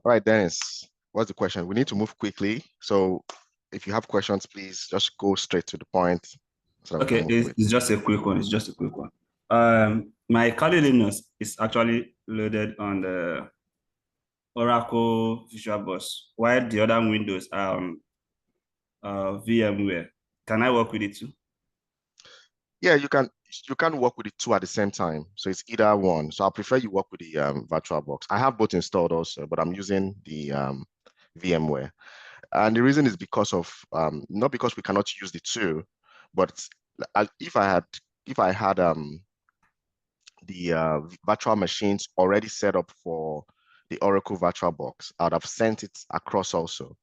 All right, Dennis, what's the question? We need to move quickly. So if you have questions, please just go straight to the point so that we can Okay, move quick. it's just a quick one. It's just a quick one. My Kali Linux is actually loaded on the Oracle Visual Bus, while the other Windows are on VMware. Can I work with it too? Yeah, you can work with the two at the same time. So it's either one. So I prefer you work with the VirtualBox. I have both installed also, but I'm using the VMware. And the reason is because of not because we cannot use the two, but if I had the virtual machines already set up for the Oracle VirtualBox, I would have sent it across also.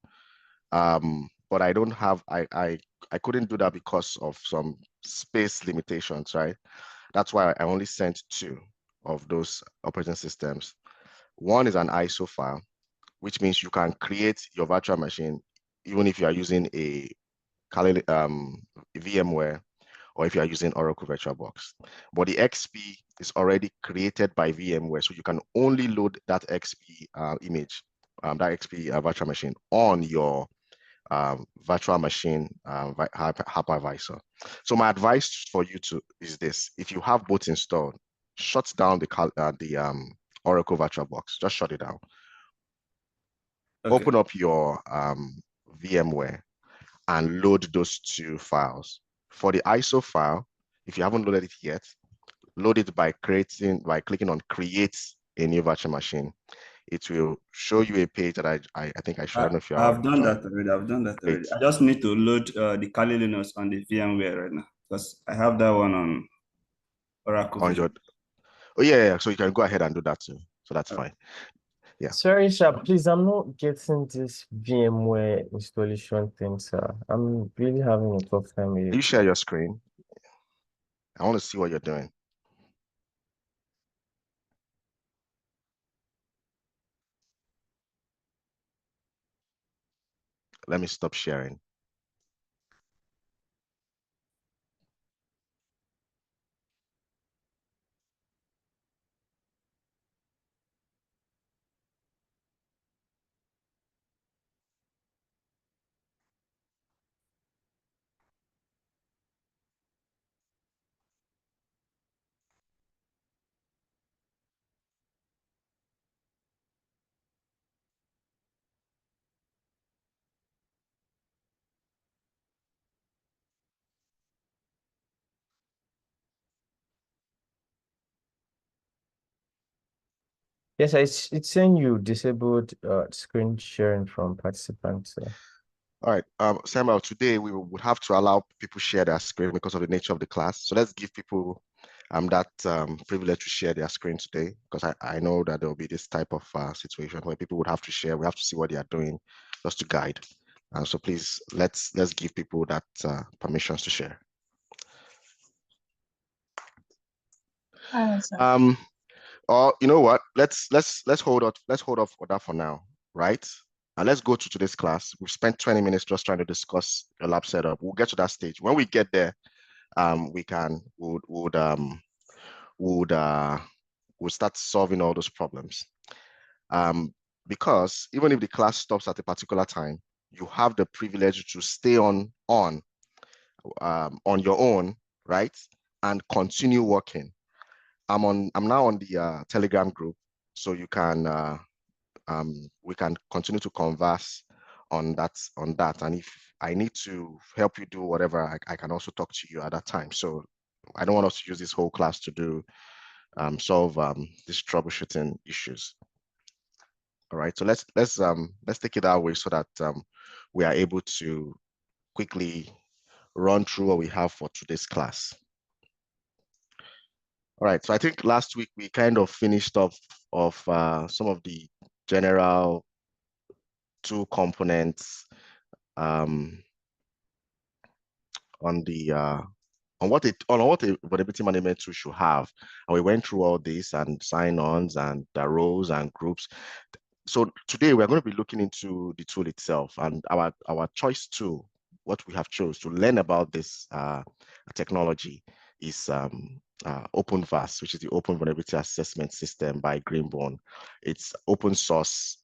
But I don't have I couldn't do that because of some space limitations, right? That's why I only sent two of those operating systems. One is an ISO file, which means you can create your virtual machine even if you are using a VMware or if you are using Oracle VirtualBox. But the XP is already created by VMware, so you can only load that XP image, that XP virtual machine on your virtual machine hypervisor. So my advice for you is this: if you have both installed, shut down the Oracle VirtualBox. Just shut it down. Okay. Open up your VMware and load those two files. For the ISO file, if you haven't loaded it yet, load it by clicking on create a new virtual machine. It will show you a page that I think I showed. I don't know if you're I've done that already. I've done that great already. I just need to load the Kali Linux on the VMware right now because I have that one on Oracle on Visual. your. Oh yeah. So you can go ahead and do that too. So that's fine. Yeah. Sorry, Sharp, please, I'm not getting this VMware installation thing, sir. I'm really having a tough time with You it. share your screen. I want to see what you're doing. Let me stop sharing. Yes, it's saying you disabled screen sharing from participants. All right, Samuel, today we would have to allow people share their screen because of the nature of the class. So let's give people that privilege to share their screen today, because I know that there will be this type of situation where people would have to share. We have to see what they are doing just to guide. So please, let's give people that permissions to share. Or you know what? Let's hold off for that for now, right? And let's go to today's class. We've spent 20 minutes just trying to discuss your lab setup. We'll get to that stage. When we get there, we'll start solving all those problems. Because even if the class stops at a particular time, you have the privilege to stay on your own, right? And continue working. I'm now on the Telegram group, so you can we can continue to converse on that. And if I need to help you do whatever, I can also talk to you at that time. So I don't want us to use this whole class to do solve these troubleshooting issues. All right, so let's take it that way so that we are able to quickly run through what we have for today's class. All right, so I think last week we kind of finished off of some of the general tool components on the on what a vulnerability management tool should have, and we went through all this and sign-ons and the roles and groups. So today we're going to be looking into the tool itself and our choice tool. What we have chose to learn about this technology is OpenVAS, which is the Open Vulnerability Assessment System by Greenbone. It's open source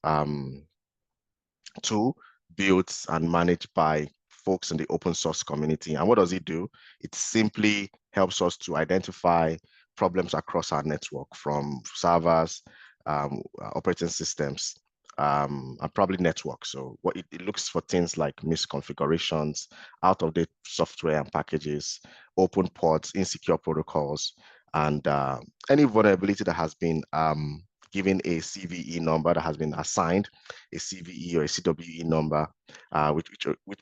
tool built and managed by folks in the open source community. And what does it do? It simply helps us to identify problems across our network, from servers, operating systems, and probably networks. So what it looks for things like misconfigurations, out-of-date software and packages, open ports, insecure protocols, and any vulnerability that has been given a CVE number, that has been assigned a CVE or a CWE number, which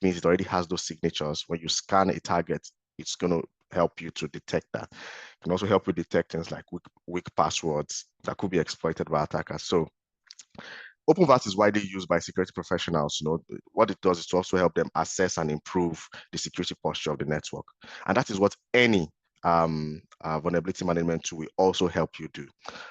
means it already has those signatures. When you scan a target, it's going to help you to detect that. It can also help you detect things like weak passwords that could be exploited by attackers. So OpenVAS is widely used by security professionals. What it does is to also help them assess and improve the security posture of the network. And that is what any vulnerability management tool will also help you do.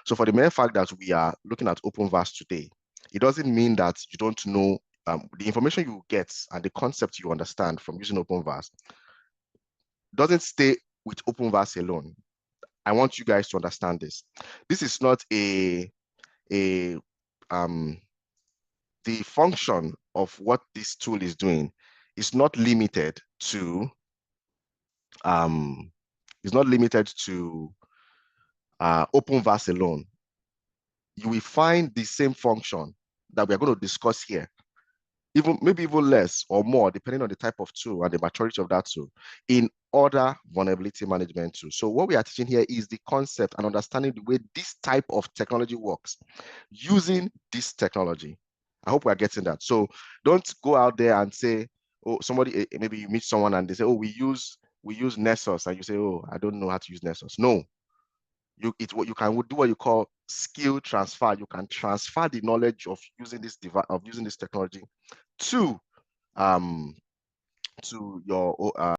So for the mere fact that we are looking at OpenVAS today, it doesn't mean that you don't know the information you get and the concept you understand from using OpenVAS doesn't stay with OpenVAS alone. I want you guys to understand this. This is not the function of what this tool is doing is not limited to OpenVAS alone. You will find the same function that we are going to discuss here, maybe even less or more, depending on the type of tool and the maturity of that tool, in other vulnerability management tools. So what we are teaching here is the concept and understanding the way this type of technology works using this technology. I hope we are getting that. So don't go out there and say, oh, somebody, maybe you meet someone and they say, oh, we use Nessus, and you say, oh, I don't know how to use Nessus. No, you can do what you call skill transfer. You can transfer the knowledge of using this device, of using this technology to your